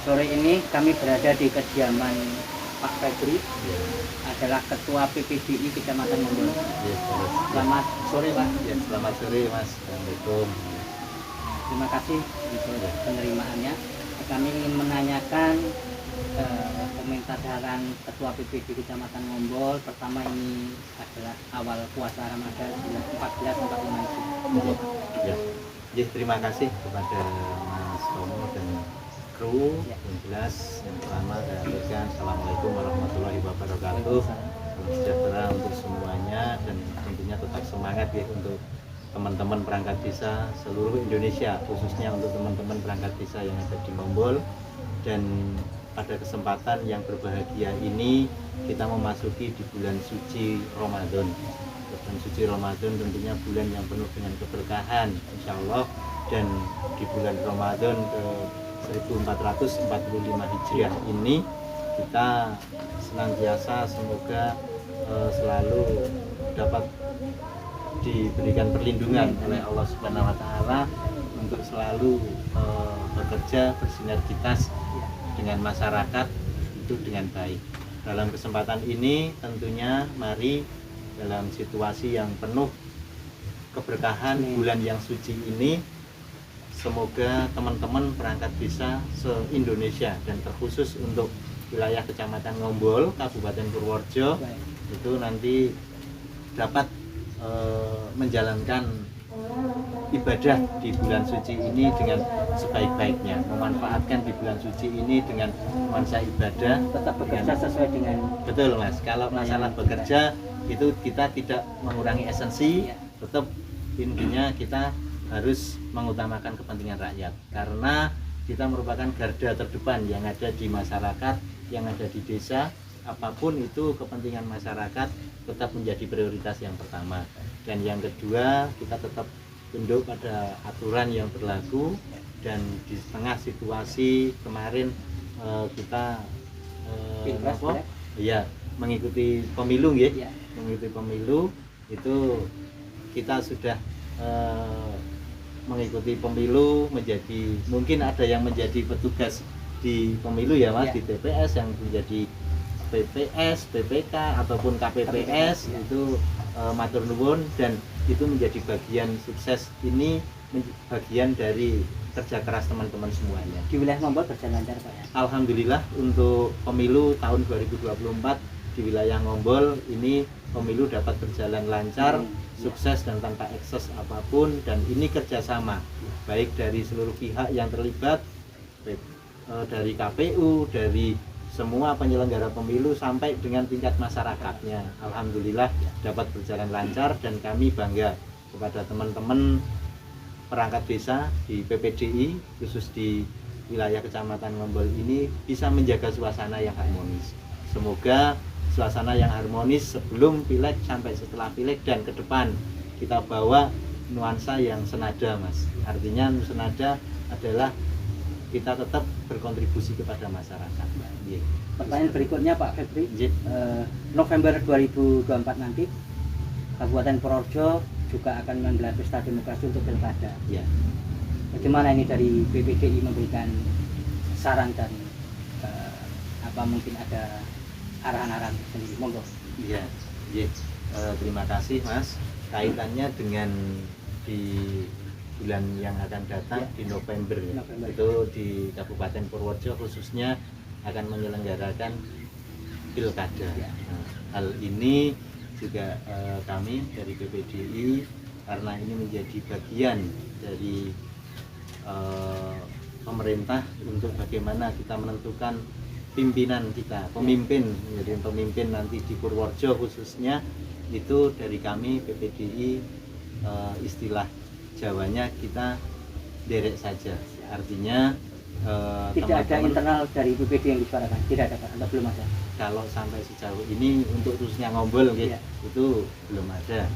Sore ini kami berada di kediaman Pak Febri, adalah Ketua PPDI Kecamatan Ngombol. Selamat sore Pak. Ya, selamat sore Mas. Assalamualaikum. Terima kasih untuk penerimaannya. Kami ingin menanyakan komentar saran Ketua PPDI Kecamatan Ngombol. Pertama, ini adalah awal puasa Ramadan 1445 Hijriah. Ya, terima kasih kepada Mas Tomo dan kru. Yang jelas yang pertama saya sampaikan Assalamualaikum warahmatullahi wabarakatuh. Salam sejahtera untuk semuanya dan tentunya tetap semangat ya untuk teman-teman perangkat desa seluruh Indonesia, khususnya untuk teman-teman perangkat desa yang ada di Ngombol. Dan pada kesempatan yang berbahagia ini kita memasuki di bulan suci Ramadan. Bulan suci Ramadan tentunya bulan yang penuh dengan keberkahan insya Allah, dan di bulan Ramadan ke 1445 Hijriah ini kita senantiasa semoga selalu dapat diberikan perlindungan oleh Allah Subhanahu wa Ta'ala untuk selalu bekerja bersinergitas dengan masyarakat itu dengan baik. Dalam kesempatan ini tentunya mari dalam situasi yang penuh keberkahan bulan yang suci ini, semoga teman-teman perangkat desa se-Indonesia dan terkhusus untuk wilayah Kecamatan Ngombol, Kabupaten Purworejo itu nanti dapat menjalankan ibadah di bulan suci ini dengan sebaik-baiknya, memanfaatkan di bulan suci ini dengan nuansa ibadah, Tetap bekerja sesuai dengan betul Mas. Kalau masalah bekerja itu kita tidak mengurangi esensi, tetap intinya kita harus mengutamakan kepentingan rakyat, karena kita merupakan garda terdepan yang ada di masyarakat, yang ada di desa. Apapun itu kepentingan masyarakat tetap menjadi prioritas yang pertama, dan yang kedua kita tetap tunduk pada aturan yang berlaku. Dan di tengah situasi kemarin kita mengikuti pemilu ya. Mengikuti pemilu itu kita sudah mengikuti pemilu, menjadi mungkin ada yang menjadi petugas di pemilu ya Mas, di TPS, yang menjadi PPS, PPK ataupun KPPS itu matur nuwun, dan itu menjadi bagian sukses ini, bagian dari kerja keras teman-teman semuanya. di wilayah Ngombol berjalan lancar Pak ya. Alhamdulillah untuk pemilu tahun 2024 di wilayah Ngombol ini pemilu dapat berjalan lancar, sukses dan tanpa ekses apapun, dan ini kerjasama baik dari seluruh pihak yang terlibat, dari KPU, dari semua penyelenggara pemilu sampai dengan tingkat masyarakatnya. Alhamdulillah dapat berjalan lancar, dan kami bangga kepada teman-teman perangkat desa di PPDI khusus di wilayah Kecamatan Ngombol ini bisa menjaga suasana yang harmonis. Semoga suasana yang harmonis sebelum pileg sampai setelah pileg dan ke depan kita bawa nuansa yang senada Mas. Artinya senada adalah kita tetap berkontribusi kepada masyarakat. Pertanyaan berikutnya Pak Febri, November 2024 nanti Kabupaten Purworejo juga akan menggelar pesta demokrasi untuk pilkada. Ya. Bagaimana ini dari PPDI memberikan saran dan mungkin ada arahan-arahan sendiri? Monggo. Iya. Terima kasih Mas. Kaitannya dengan di bulan yang akan datang di November. Itu di Kabupaten Purworejo khususnya akan menyelenggarakan pilkada. Nah, hal ini juga kami dari PPDI, karena ini menjadi bagian dari pemerintah untuk bagaimana kita menentukan pimpinan kita, pemimpin, menjadi pemimpin nanti di Purworejo khususnya, itu dari kami PPDI istilah Jawanya kita derek saja, artinya tidak ada internal dari PPD yang disuarakan, tidak ada Pak, atau belum ada? Kalau sampai sejauh ini untuk khususnya Ngombol itu belum ada,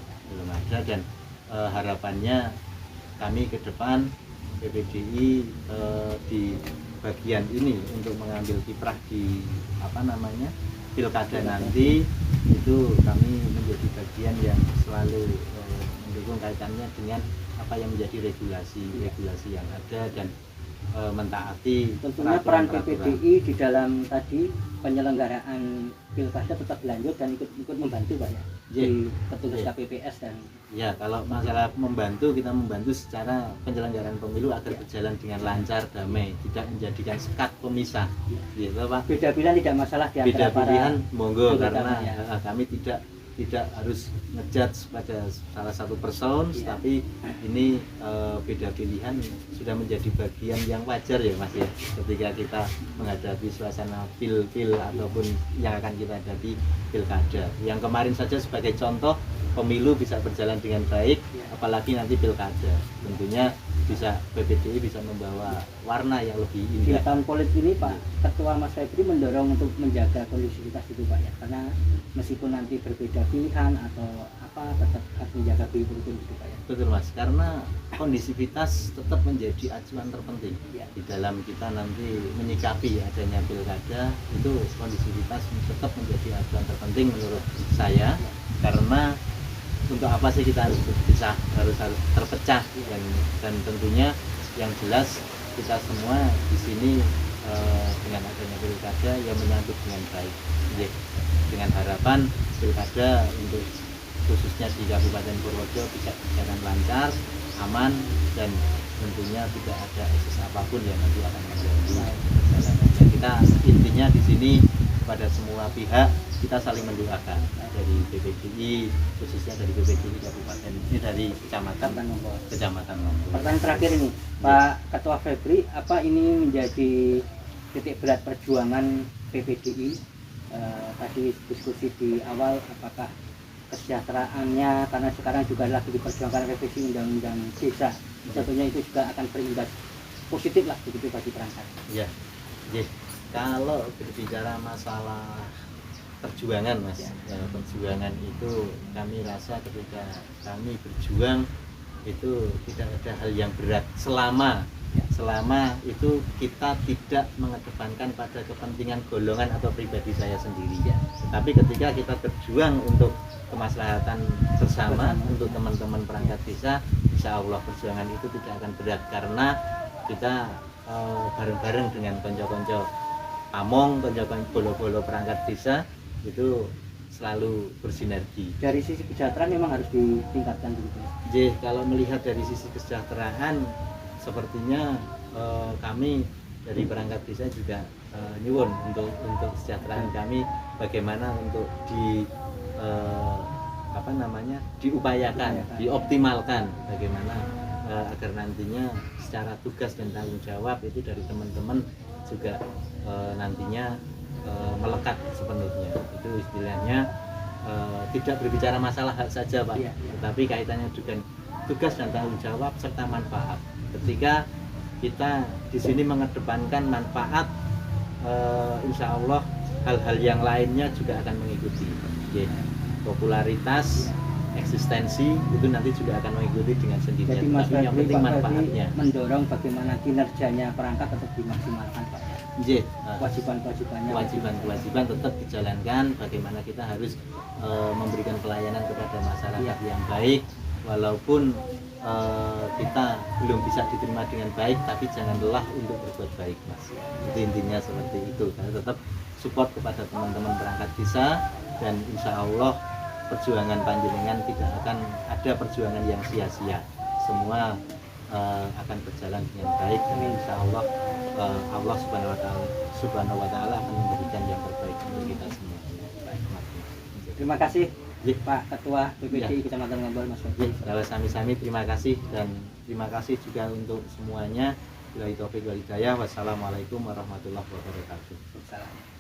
dan harapannya kami ke depan PPDI di bagian ini untuk mengambil kiprah di pilkada nanti, itu kami menjadi bagian yang selalu mendukung kaitannya dengan apa yang menjadi regulasi yang ada, dan mentaati Tentunya peran peraturan-peraturan. PPDI di dalam tadi penyelenggaraan pilkada tetap berlanjut dan ikut membantu Pak ya di petugas Iya. KPPS dan Ya, kalau masalah membantu, kita membantu secara penyelenggaraan pemilu agar berjalan dengan lancar, damai, tidak menjadikan sekat pemisah. Gitu, Pak. beda pilihan tidak masalah di antara Beda pilihan monggo, anggota, karena ya. kami tidak harus ngejudge pada salah satu person, Iya. tapi ini beda pilihan sudah menjadi bagian yang wajar ya Mas ya, ketika kita menghadapi suasana pil ataupun yang akan kita hadapi pilkada. Yang kemarin saja sebagai contoh, pemilu bisa berjalan dengan baik, Iya. apalagi nanti pilkada. Tentunya bisa PPDI bisa membawa warna yang lebih Di indah. tahun politik ini Pak Ketua Mas Febri mendorong untuk menjaga kondusivitas itu Pak ya, karena meskipun nanti berbeda pilihan atau apa tetap harus menjaga rukun itu Pak ya. Betul Mas, karena kondisivitas tetap menjadi acuan terpenting Ya. di dalam kita nanti menyikapi adanya pilkada. Itu kondisivitas tetap menjadi acuan terpenting menurut saya, karena untuk apa sih kita harus berpisah, harus terpecah, dan tentunya yang jelas kita semua di sini dengan adanya pilkada yang menyambut dengan baik. Jadi, dengan harapan pilkada untuk khususnya di Kabupaten Purworejo bisa berjalan lancar, aman, dan tentunya tidak ada ekses apapun yang nanti akan mengganggu perjalanannya. Kita intinya di sini kepada semua pihak kita saling mendoakan, dari BPDI, khususnya dari BPDI Kabupaten ini, dari kecamatan Lombok. Pertanyaan terakhir ini Pak Ketua Febri, apa ini menjadi titik berat perjuangan PPDI? Tadi diskusi di awal, apakah kesejahteraannya, karena sekarang juga lagi diperjuangkan revisi undang-undang desa, tentunya itu juga akan berimbas positif lah begitu bagi perangkat. Ya, kalau berbicara masalah perjuangan Mas, perjuangan itu kami rasa ketika kami berjuang itu tidak ada hal yang berat selama itu kita tidak mengedepankan pada kepentingan golongan atau pribadi saya sendiri. Tapi ketika kita berjuang untuk kemaslahatan bersama untuk teman-teman perangkat desa, insya Allah perjuangan itu tidak akan berat, karena kita bareng-bareng dengan konco-konco pamong, konco-konco bolo-bolo perangkat desa itu selalu bersinergi. Dari sisi kesejahteraan memang harus ditingkatkan begitu. Kalau melihat dari sisi kesejahteraan, sepertinya kami dari perangkat desa juga nyuwun untuk kesejahteraan kami, bagaimana untuk diupayakan, dioptimalkan, bagaimana agar nantinya secara tugas dan tanggung jawab itu dari teman-teman juga nantinya melekat sepenuhnya. Itu istilahnya tidak berbicara masalah hak saja Pak, tetapi kaitannya dengan tugas dan tanggung jawab serta manfaat. Ketika kita di sini mengedepankan manfaat, insya Allah hal-hal yang lainnya juga akan mengikuti. Popularitas, eksistensi itu nanti juga akan mengikuti dengan sendirinya. Jadi Mas Tapi yang Febri, penting Pak manfaatnya. Febri mendorong bagaimana kinerjanya perangkat tetap dimaksimalkan Pak ya. Kewajiban-kewajibannya tetap dijalankan. Bagaimana kita harus memberikan pelayanan kepada masyarakat yang baik, walaupun kita belum bisa diterima dengan baik, tapi jangan lelah untuk berbuat baik Mas. Itu intinya seperti itu. Kita tetap support kepada teman-teman perangkat desa, dan insya Allah perjuangan panjenengan tidak akan ada perjuangan yang sia-sia. Semua akan berjalan dengan baik, dan insya Allah Allah Subhanahu wa Ta'ala akan memberikan yang terbaik untuk kita semua. Terima kasih Pak Ketua PPDI Kecamatan Ngambol Mas Febri. Kalau sami-sami terima kasih, dan terima kasih juga untuk semuanya. Wabillahi taufiq wal hidayah. Wassalamualaikum warahmatullahi wabarakatuh. Salam.